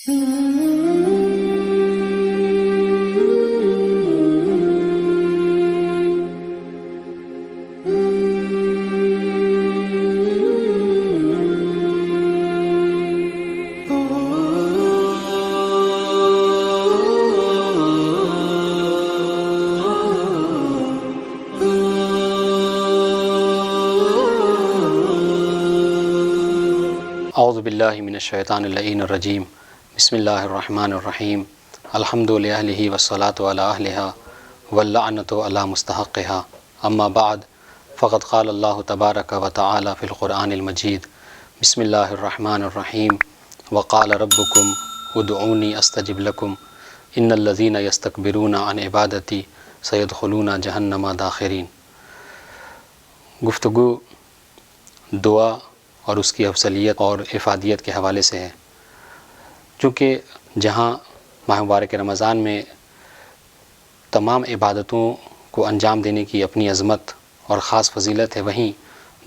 اعوذ باللہ من الشیطان اللعین الرجیم بسم اللہ الرحمن الرحیم الحمد للہ والصلاة علی اہلہا واللعنۃ علی مستحقہا اما بعد فقد قال اللہ تبارک و تعالی فی القرآن المجید بسم اللہ الرحمن الرحیم وقال ربکم ادعونی استجب لکم ان الذین یستکبرون عن عبادتی سیدخلون جہنم داخرین۔ گفتگو دعا اور اس کی افضلیت اور افادیت کے حوالے سے ہے۔ چونکہ جہاں ماہ مبارک رمضان میں تمام عبادتوں کو انجام دینے کی اپنی عظمت اور خاص فضیلت ہے، وہیں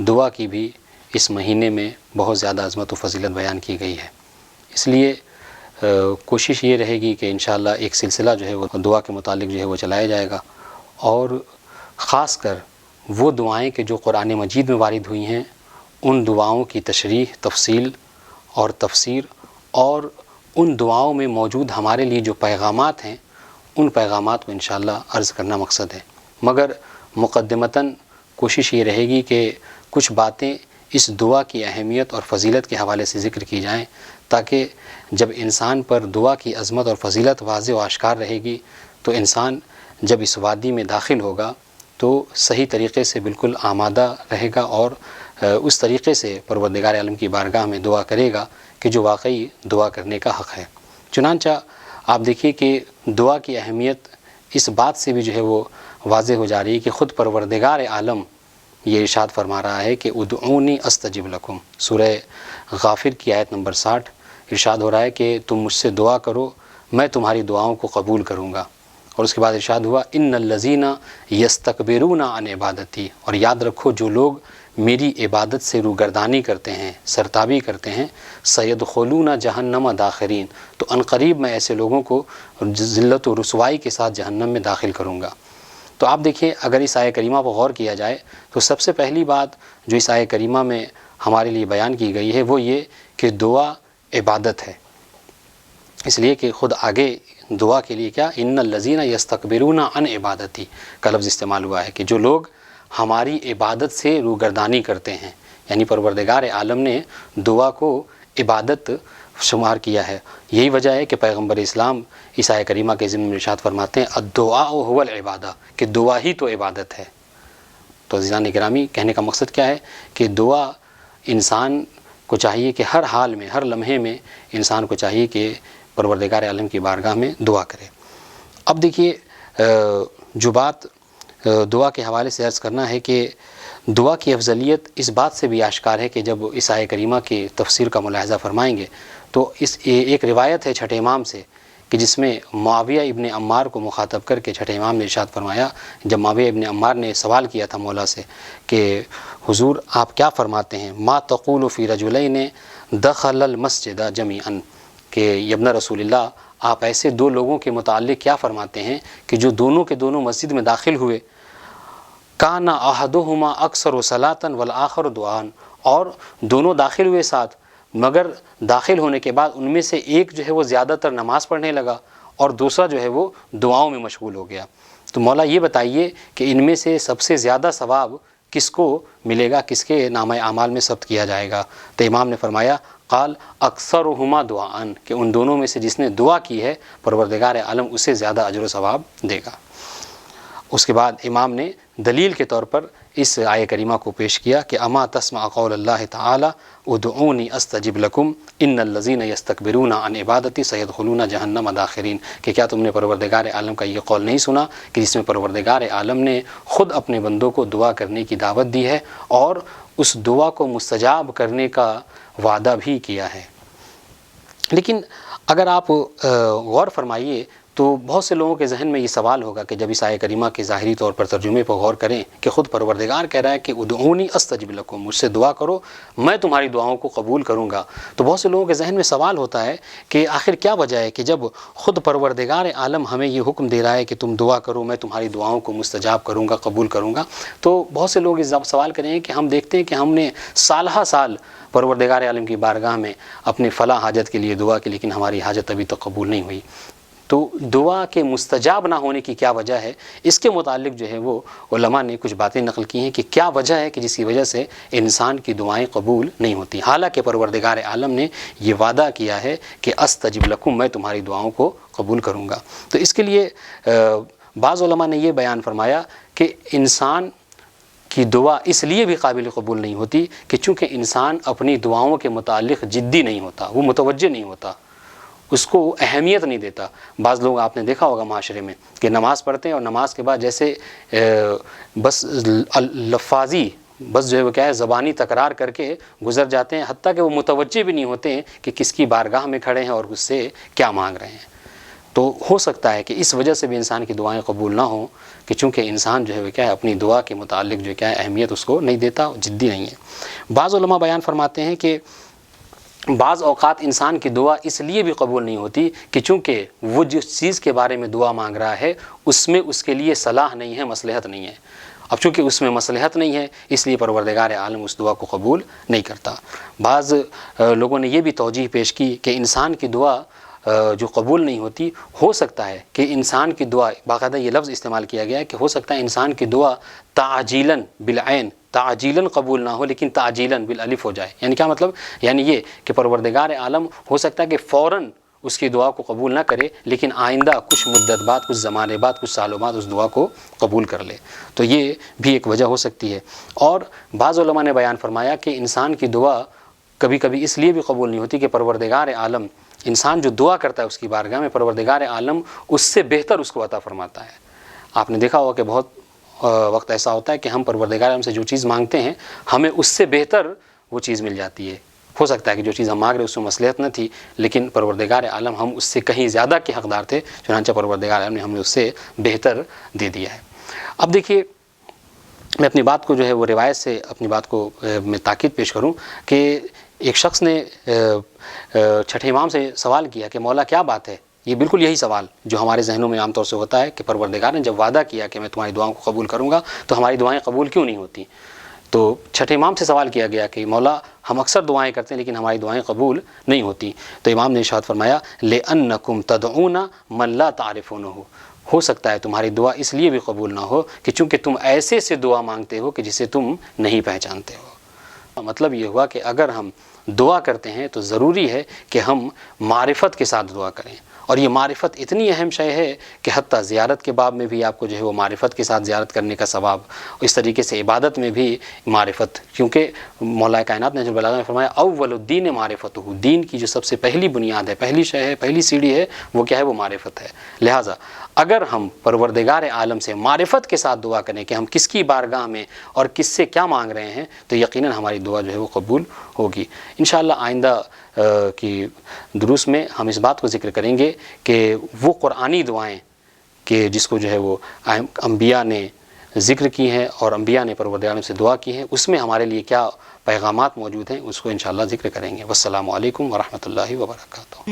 دعا کی بھی اس مہینے میں بہت زیادہ عظمت و فضیلت بیان کی گئی ہے۔ اس لیے کوشش یہ رہے گی کہ انشاءاللہ ایک سلسلہ جو ہے وہ دعا کے متعلق جو ہے وہ چلایا جائے گا، اور خاص کر وہ دعائیں کہ جو قرآن مجید میں وارد ہوئی ہیں ان دعاؤں کی تشریح، تفصیل اور تفسیر، اور ان دعاؤں میں موجود ہمارے لیے جو پیغامات ہیں ان پیغامات کو انشاءاللہ عرض کرنا مقصد ہے۔ مگر مقدمتاً کوشش یہ رہے گی کہ کچھ باتیں اس دعا کی اہمیت اور فضیلت کے حوالے سے ذکر کی جائیں، تاکہ جب انسان پر دعا کی عظمت اور فضیلت واضح و آشکار رہے گی تو انسان جب اس وادی میں داخل ہوگا تو صحیح طریقے سے بالکل آمادہ رہے گا، اور اس طریقے سے پروردگار عالم کی بارگاہ میں دعا کرے گا کہ جو واقعی دعا کرنے کا حق ہے۔ چنانچہ آپ دیکھیے کہ دعا کی اہمیت اس بات سے بھی جو ہے وہ واضح ہو جا رہی ہے کہ خود پروردگار عالم یہ ارشاد فرما رہا ہے کہ ادعونی استجب لکم۔ سورہ غافر کی آیت نمبر 60 ارشاد ہو رہا ہے کہ تم مجھ سے دعا کرو، میں تمہاری دعاؤں کو قبول کروں گا۔ اور اس کے بعد ارشاد ہوا ان الذین یستکبرون عن عبادتی، اور یاد رکھو جو لوگ میری عبادت سے روگردانی کرتے ہیں، سرتابی کرتے ہیں، سیدخلون جہنم داخرین، تو عنقریب میں ایسے لوگوں کو ذلت و رسوائی کے ساتھ جہنم میں داخل کروں گا۔ تو آپ دیکھیں اگر اس آیہ کریمہ پر غور کیا جائے تو سب سے پہلی بات جو اس آیہ کریمہ میں ہمارے لیے بیان کی گئی ہے وہ یہ کہ دعا عبادت ہے، اس لیے کہ خود آگے دعا کے لیے کیا ان الذین یستکبرون عن عبادتی کا لفظ استعمال ہوا ہے کہ جو لوگ ہماری عبادت سے روگردانی کرتے ہیں، یعنی پروردگار عالم نے دعا کو عبادت شمار کیا ہے۔ یہی وجہ ہے کہ پیغمبر اسلام اس آیہ کریمہ کے ضمن میں ارشاد فرماتے ہیں الدعاء هو العبادہ، کہ دعا ہی تو عبادت ہے۔ تو عزیزان گرامی، کہنے کا مقصد کیا ہے کہ دعا انسان کو چاہیے کہ ہر حال میں، ہر لمحے میں انسان کو چاہیے کہ پروردگار عالم کی بارگاہ میں دعا کرے۔ اب دیکھیے جو بات دعا کے حوالے سے عرض کرنا ہے کہ دعا کی افضلیت اس بات سے بھی آشکار ہے کہ جب اس آیہ کریمہ کی تفسیر کا ملاحظہ فرمائیں گے تو اس ایک روایت ہے چھٹے امام سے کہ جس میں معاویہ ابن عمار کو مخاطب کر کے چھٹے امام نے ارشاد فرمایا، جب معاویہ ابن عمار نے سوال کیا تھا مولا سے کہ حضور آپ کیا فرماتے ہیں، ما تقول فی رجلین دخل المسجد جمیعا، کہ ابن رسول اللہ آپ ایسے دو لوگوں کے متعلق کیا فرماتے ہیں کہ جو دونوں کے دونوں مسجد میں داخل ہوئے، کانا احدہما اکثر صلاۃ والآخر دعاء، اور دونوں داخل ہوئے ساتھ، مگر داخل ہونے کے بعد ان میں سے ایک جو ہے وہ زیادہ تر نماز پڑھنے لگا اور دوسرا جو ہے وہ دعاؤں میں مشغول ہو گیا۔ تو مولا یہ بتائیے کہ ان میں سے سب سے زیادہ ثواب کس کو ملے گا، کس کے نامہ اعمال میں ثبت کیا جائے گا؟ تو امام نے فرمایا قال اکثرہما دعاء، کہ ان دونوں میں سے جس نے دعا کی ہے پروردگار عالم اسے زیادہ اجر و ثواب دے گا۔ اس کے بعد امام نے دلیل کے طور پر اس آیہ کریمہ کو پیش کیا کہ اما تسمع قول اللہ تعالی ادعونی استجب لکم ان الذین یستکبرون عن عبادتی سیدخلون جہنم داخرین، کہ کیا تم نے پروردگار عالم کا یہ قول نہیں سنا کہ جس میں پروردگار عالم نے خود اپنے بندوں کو دعا کرنے کی دعوت دی ہے اور اس دعا کو مستجاب کرنے کا وعدہ بھی کیا ہے۔ لیکن اگر آپ غور فرمائیے تو بہت سے لوگوں کے ذہن میں یہ سوال ہوگا کہ جب اس آیہ کریمہ کے ظاہری طور پر ترجمے پر غور کریں کہ خود پروردگار کہہ رہا ہے کہ ادعونی استجب لکم، مجھ سے دعا کرو میں تمہاری دعاؤں کو قبول کروں گا، تو بہت سے لوگوں کے ذہن میں سوال ہوتا ہے کہ آخر کیا وجہ ہے کہ جب خود پروردگار عالم ہمیں یہ حکم دے رہا ہے کہ تم دعا کرو میں تمہاری دعاؤں کو مستجاب کروں گا، قبول کروں گا، تو بہت سے لوگ اس سوال کریں گے کہ ہم دیکھتے ہیں کہ ہم نے سالہ سال پروردگار عالم کی بارگاہ میں اپنی فلاں حاجت کے لیے دعا کی لیکن ہماری حاجت ابھی تک قبول نہیں ہوئی، تو دعا کے مستجاب نہ ہونے کی کیا وجہ ہے؟ اس کے متعلق جو ہے وہ علماء نے کچھ باتیں نقل کی ہیں کہ کیا وجہ ہے کہ جس کی وجہ سے انسان کی دعائیں قبول نہیں ہوتی، حالانکہ پروردگار عالم نے یہ وعدہ کیا ہے کہ استجب لکم، میں تمہاری دعاؤں کو قبول کروں گا۔ تو اس کے لیے بعض علماء نے یہ بیان فرمایا کہ انسان کی دعا اس لیے بھی قابل قبول نہیں ہوتی کہ چونکہ انسان اپنی دعاؤں کے متعلق جدی نہیں ہوتا، وہ متوجہ نہیں ہوتا، اس کو اہمیت نہیں دیتا۔ بعض لوگ آپ نے دیکھا ہوگا معاشرے میں کہ نماز پڑھتے ہیں اور نماز کے بعد جیسے بس لفاظی بس جو ہے وہ کیا ہے زبانی تکرار کر کے گزر جاتے ہیں، حتیٰ کہ وہ متوجہ بھی نہیں ہوتے ہیں کہ کس کی بارگاہ میں کھڑے ہیں اور اس سے کیا مانگ رہے ہیں۔ تو ہو سکتا ہے کہ اس وجہ سے بھی انسان کی دعائیں قبول نہ ہوں کہ چونکہ انسان جو ہے وہ کیا ہے اپنی دعا کے متعلق جو کیا ہے اہمیت اس کو نہیں دیتا، جدی نہیں ہے۔ بعض علماء بیان فرماتے ہیں کہ بعض اوقات انسان کی دعا اس لیے بھی قبول نہیں ہوتی کہ چونکہ وہ جس چیز کے بارے میں دعا مانگ رہا ہے اس میں اس کے لیے صلاح نہیں ہے، مصلحت نہیں ہے۔ اب چونکہ اس میں مصلحت نہیں ہے اس لیے پروردگار عالم اس دعا کو قبول نہیں کرتا۔ بعض لوگوں نے یہ بھی توجیہ پیش کی کہ انسان کی دعا جو قبول نہیں ہوتی، ہو سکتا ہے کہ انسان کی دعا، باقاعدہ یہ لفظ استعمال کیا گیا ہے کہ ہو سکتا ہے انسان کی دعا تعجیلاً بالعین، تعجیلاً قبول نہ ہو لیکن تعجیلاً بالالف ہو جائے۔ یعنی کیا مطلب؟ یعنی یہ کہ پروردگار عالم ہو سکتا ہے کہ فوراً اس کی دعا کو قبول نہ کرے لیکن آئندہ کچھ مدت بعد، کچھ زمانے بعد، کچھ سالوں بعد اس دعا کو قبول کر لے، تو یہ بھی ایک وجہ ہو سکتی ہے۔ اور بعض علماء نے بیان فرمایا کہ انسان کی دعا کبھی کبھی اس لیے بھی قبول نہیں ہوتی کہ پروردگار عالم، انسان جو دعا کرتا ہے اس کی بارگاہ میں پروردگار عالم اس سے بہتر اس کو عطا فرماتا ہے۔ آپ نے دیکھا ہوگا کہ بہت وقت ایسا ہوتا ہے کہ ہم پروردگار عالم سے جو چیز مانگتے ہیں ہمیں اس سے بہتر وہ چیز مل جاتی ہے۔ ہو سکتا ہے کہ جو چیز ہم مانگ رہے اس میں مصلحت نہ تھی لیکن پروردگار عالم ہم اس سے کہیں زیادہ کے حقدار تھے، چنانچہ پروردگار عالم نے ہمیں اس سے بہتر دے دیا ہے۔ اب دیکھیے میں اپنی بات کو جو ہے وہ روایت سے اپنی بات کو میں تاکید پیش کروں کہ ایک شخص نے چھٹے امام سے سوال کیا کہ مولا کیا بات ہے؟ یہ بالکل یہی سوال جو ہمارے ذہنوں میں عام طور سے ہوتا ہے کہ پروردگار نے جب وعدہ کیا کہ میں تمہاری دعاؤں کو قبول کروں گا تو ہماری دعائیں قبول کیوں نہیں ہوتی؟ تو چھٹے امام سے سوال کیا گیا کہ مولا ہم اکثر دعائیں کرتے ہیں لیکن ہماری دعائیں قبول نہیں ہوتی، تو امام نے ارشاد فرمایا لِأَنَّكُمْ تَدْعُونَ مَن لَا تَعْرِفُونَهُ، ہو سکتا ہے تمہاری دعا اس لیے بھی قبول نہ ہو کہ چونکہ تم ایسے سے دعا مانگتے ہو کہ جسے تم نہیں پہچانتے ہو۔ مطلب یہ ہوا کہ اگر ہم دعا کرتے ہیں تو ضروری ہے کہ ہم معرفت کے ساتھ دعا کریں، اور یہ معرفت اتنی اہم شے ہے کہ حتیٰ زیارت کے باب میں بھی آپ کو جو ہے وہ معرفت کے ساتھ زیارت کرنے کا ثواب، اس طریقے سے عبادت میں بھی معرفت، کیونکہ مولا کائنات نے جو بلاغہ میں فرمایا اول الدین معرفت، دین کی جو سب سے پہلی بنیاد ہے، پہلی شے ہے، پہلی سیڑھی ہے، وہ کیا ہے؟ وہ معرفت ہے۔ لہٰذا اگر ہم پروردگار عالم سے معرفت کے ساتھ دعا کریں کہ ہم کس کی بارگاہ میں اور کس سے کیا مانگ رہے ہیں تو یقیناً ہماری دعا جو ہے وہ قبول ہوگی۔ انشاءاللہ آئندہ کی دروس میں ہم اس بات کو ذکر کریں گے کہ وہ قرآنی دعائیں کہ جس کو جو ہے وہ انبیاء نے ذکر کی ہیں اور انبیاء نے پروردگار سے دعا کی ہیں، اس میں ہمارے لیے کیا پیغامات موجود ہیں اس کو انشاءاللہ ذکر کریں گے۔ والسلام علیکم ورحمۃ اللہ وبرکاتہ۔